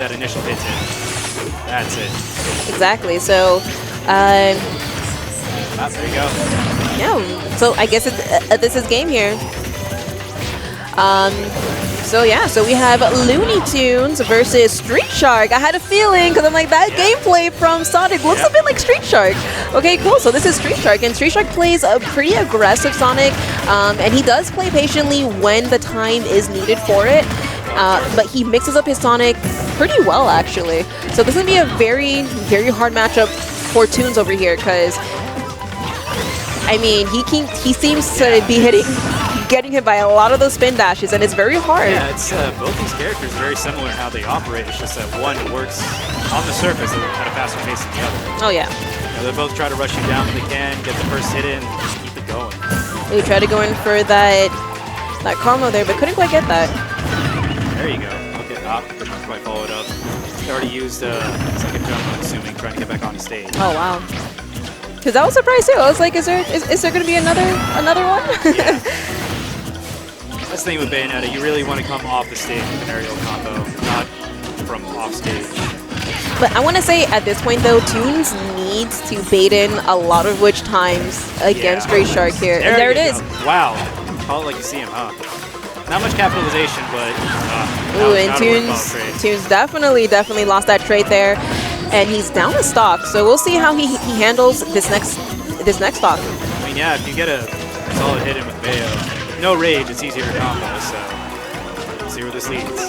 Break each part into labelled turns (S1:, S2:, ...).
S1: that initial hit in. That's it.
S2: Exactly. So,
S1: there you go.
S2: yeah. So I guess this is game here. So yeah, so we have Looney2unes versus Streetshark. I had a feeling, because I'm like, that gameplay from Sonic looks a bit like Streetshark. Okay, cool. So this is Streetshark, and Streetshark plays a pretty aggressive Sonic, and he does play patiently when the time is needed for it. But he mixes up his Sonic pretty well, actually. So this is going to be a very, very hard matchup for Tunes over here, because, I mean, he seems to be getting hit by a lot of those spin dashes, and it's very hard.
S1: Yeah, it's both these characters are very similar in how they operate. It's just that one works on the surface at a faster pace than the other.
S2: Oh, yeah.
S1: They both try to rush you down when they can, get the first hit in, and just keep it going.
S2: We tried to go in for that combo there, but couldn't quite get that.
S1: There you go. Okay, couldn't quite follow it up. He already used second jump, I'm assuming, trying to get back on the stage.
S2: Oh, wow. Because I was surprised too. I was like, is there going to be another one?
S1: Yeah. That's the thing with Bayonetta. You really want to come off the stage with an aerial combo, not from off stage.
S2: But I want to say at this point though, Tunes needs to bait in a lot of witch times against Streetshark here. And there it is.
S1: Wow. Call it like you see him, huh? Not much capitalization, but
S2: ooh, and Tunes definitely lost that trade there. And he's down a stock, so we'll see how he handles this next stock.
S1: I mean, yeah, if you get a solid hit in with Bayo, no rage, it's easier to combo, so we'll see where this leads.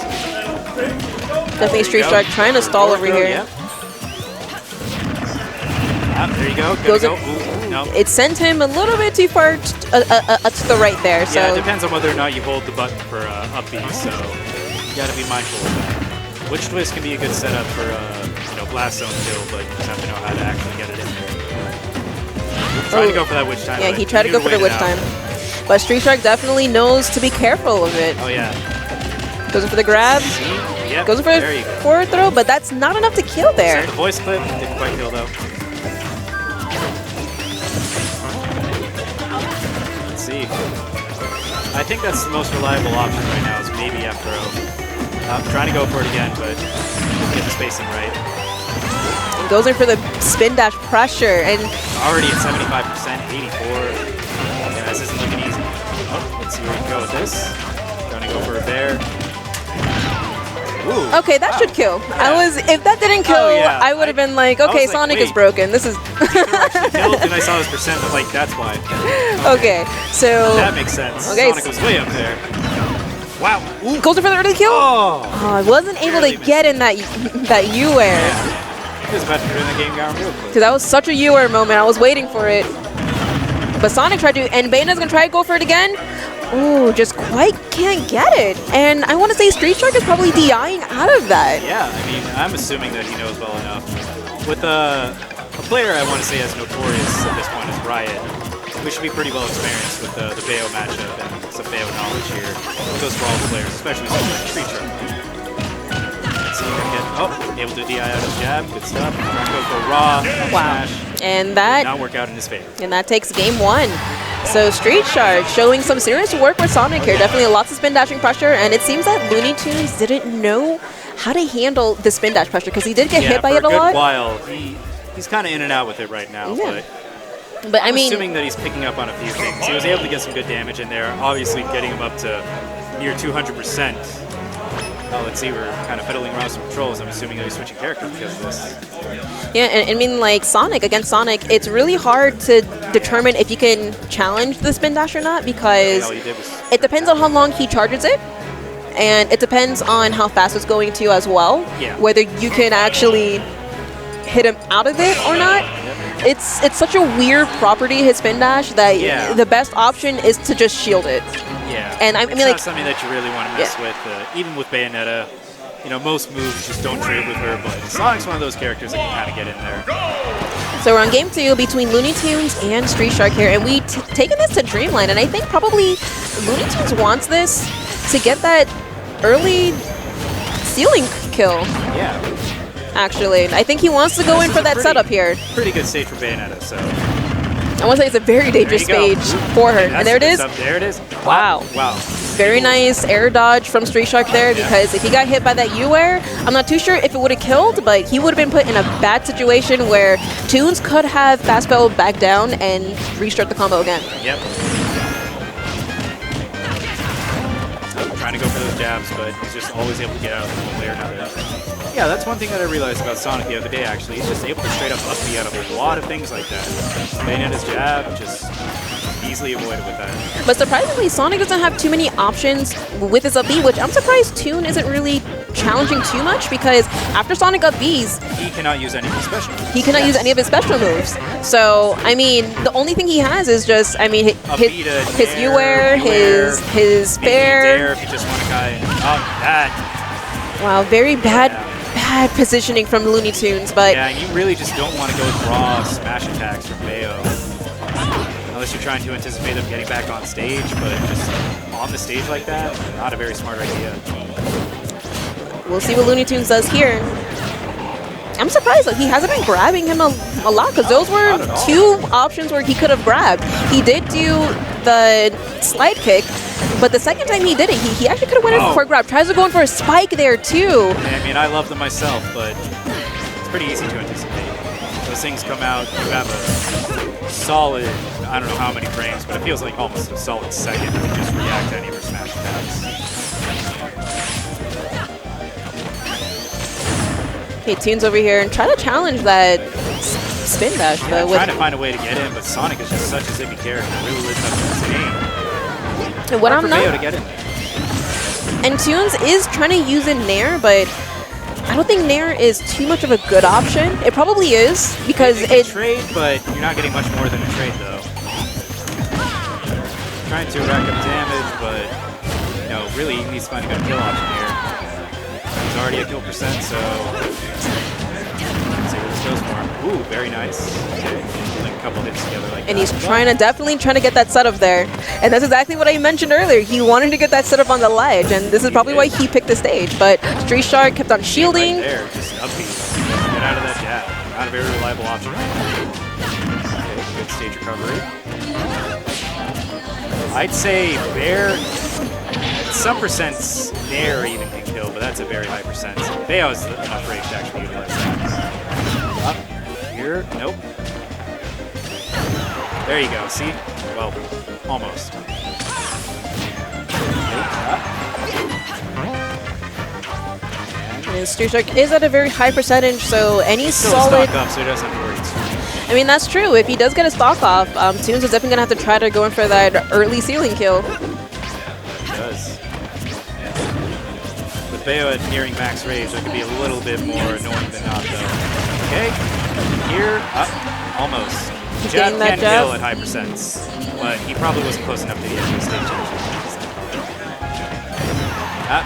S2: Definitely Streetshark trying to stall over here.
S1: Yep. There you go. Good go. Ooh, no.
S2: It sent him a little bit too far to the right there. So
S1: yeah, it depends on whether or not you hold the button for up B, so you got to be mindful of that. Witch twist can be a good setup for blast zone kill, but you just have to know how to actually get it in there. Trying to go for that witch time.
S2: Yeah, he tried to go for the witch time. But Streetshark definitely knows to be careful of it.
S1: Oh, yeah.
S2: Goes in for the grab.
S1: Yep,
S2: goes in for the forward throw, but that's not enough to kill there.
S1: The voice clip didn't quite kill, though. Let's see. I think that's the most reliable option right now is maybe F-throw. I'm trying to go for it again, but get the spacing right.
S2: And goes in for the spin dash pressure, and
S1: already at 75%, 84. Yeah, this isn't looking easy. Oh, let's see where we can go with this. Trying to go for a bear. Ooh,
S2: okay, that should kill. Yeah. If that didn't kill, I would have been like, okay, Sonic is broken. This is.
S1: Actually killed, and I saw his percent, but like that's why.
S2: Okay, so
S1: that makes sense. Okay, Sonic was way up there. Wow. Ooh.
S2: Goes in for the early kill.
S1: Oh,
S2: I wasn't able to get in that U-air.
S1: Yeah. He was about to turn the game down real quick.
S2: Because that was such a U-air moment. I was waiting for it. But Sonic tried to, and Bayonetta's going to try to go for it again. Ooh, just quite can't get it. And I want to say Streetshark is probably DIing out of that.
S1: Yeah, I mean, I'm assuming that he knows well enough. With a player I want to say as notorious at this point as Riot, we should be pretty well experienced with the Bayo matchup and some Bayo knowledge here. It goes for all the players, especially someone like Streetshark. Let's see if we can get, able to DI out of jab, good stuff. Trying to go for a raw smash.
S2: And that
S1: did not work out in his favor.
S2: And that takes game one. So Streetshark showing some serious work with Sonic here. Definitely lots of spin dashing pressure, and it seems that Looney2unes didn't know how to handle the spin dash pressure because he did get hit by it a lot.
S1: For a good while, he's kind of in and out with it right now.
S2: Yeah. But I mean,
S1: assuming that he's picking up on a few things. He was able to get some good damage in there, obviously getting him up to near 200%. Let's see, we're kind of fiddling around with some controls. I'm assuming that he's switching characters because of this.
S2: Yeah, and I mean, like, Sonic, against Sonic, it's really hard to determine if you can challenge the spin dash or not because it depends on how long he charges it, and it depends on how fast it's going to as well, whether you can actually hit him out of it or not. It's such a weird property, his spin dash, that the best option is to just shield it.
S1: Yeah,
S2: and I mean,
S1: it's
S2: like,
S1: not something that you really want to mess with. Even with Bayonetta, most moves just don't trade with her, but Sonic's one of those characters that can kind of get in there.
S2: So we're on game 2 between Looney2unes and Streetshark here, and we've taken this to Dreamland, and I think probably Looney2unes wants this to get that early ceiling kill.
S1: Yeah.
S2: Actually, I think he wants to go in for that setup here.
S1: Pretty good stage for Bayonetta, so.
S2: I want to say it's a very dangerous stage for her. And there it is.
S1: There it is.
S2: Wow.
S1: Wow.
S2: Very nice air dodge from Streetshark there, because if he got hit by that U-air, I'm not too sure if it would have killed, but he would have been put in a bad situation where Tunes could have fast fell back down and restart the combo again.
S1: Yep. Trying to go for those jabs, but he's just always able to get out of them one way or another. Yeah, that's one thing that I realized about Sonic the other day, actually. He's just able to straight up up B out of a lot of things like that. Bayonetta's jab, just easily avoided with that.
S2: But surprisingly, Sonic doesn't have too many options with his up B, which I'm surprised Toon isn't really challenging too much, because after Sonic up Bs,
S1: he cannot use any of his special moves.
S2: He cannot use any of his special moves. So, I mean, the only thing he has is just, I mean, his U-air, his fair.
S1: If you just want a guy. Oh, that.
S2: Wow, very bad positioning from Looney2unes, but...
S1: Yeah, and you really just don't want to go with raw smash attacks from Bayo. Unless you're trying to anticipate them getting back on stage, but just on the stage like that, not a very smart idea.
S2: We'll see what Looney2unes does here. I'm surprised that he hasn't been grabbing him a lot, because those were two options where he could have grabbed. He did do the slide kick, but the second time he did it, he actually could have went in for a grab. Tries to go in for a spike there too.
S1: I mean, I love them myself, but it's pretty easy to anticipate. Those things come out, you have a solid, I don't know how many frames, but it feels like almost a solid second to just react to any of her smash attacks.
S2: Okay, Tunes over here and try to challenge that spin dash.
S1: Yeah, trying to find a way to get in, but Sonic is just such a zippy character. Really lives up to his name.
S2: And what I'm not...
S1: to get in.
S2: And Tunes is trying to use a Nair, but I don't think Nair is too much of a good option. It probably is, because
S1: it trade, but you're not getting much more than a trade, though. Trying to rack up damage, but you know, really he needs to find a good kill option here. He's already at kill percent, so let's see where this goes for him. Ooh, very nice. Okay, pulling a couple hits together like that.
S2: And he's definitely trying to get that setup there. And that's exactly what I mentioned earlier. He wanted to get that setup on the ledge, and this is probably why he picked the stage. But Streetshark kept on shielding.
S1: Right there, just upbeat. Get out of that jab. Not a very reliable option. Okay, good stage recovery. I'd say Bear, some percents there even can kill, but that's a very high percent. Bayo is enough range to actually utilize that. Up here, nope. There you go, see? Well, almost.
S2: And Streetshark is at a very high percentage, so any solid...
S1: Stock up, so he doesn't have to worry too much.
S2: I mean, that's true. If he does get a stock off, Tunes is definitely going to have to try to go in for that early ceiling kill.
S1: He does. With Bayo at nearing max range, that could be a little bit more annoying than not, though. Okay, here, up, almost. Jab can kill at high percents, but he probably wasn't close enough to the end of the stage.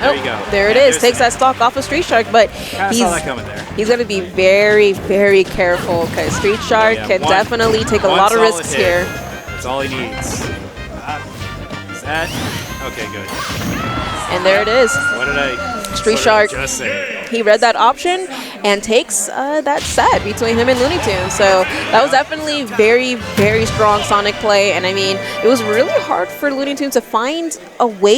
S1: There you go.
S2: There it is. Takes that stock off of Streetshark, but
S1: he's
S2: going to be very, very careful, because Streetshark can definitely take a lot of risks here.
S1: That's all he needs. Is that? Okay, good.
S2: And there it is.
S1: What did I
S2: Streetshark
S1: just say?
S2: He read that option and takes that set between him and Looney2unes. So that was definitely very, very strong Sonic play. And I mean, it was really hard for Looney2unes to find a way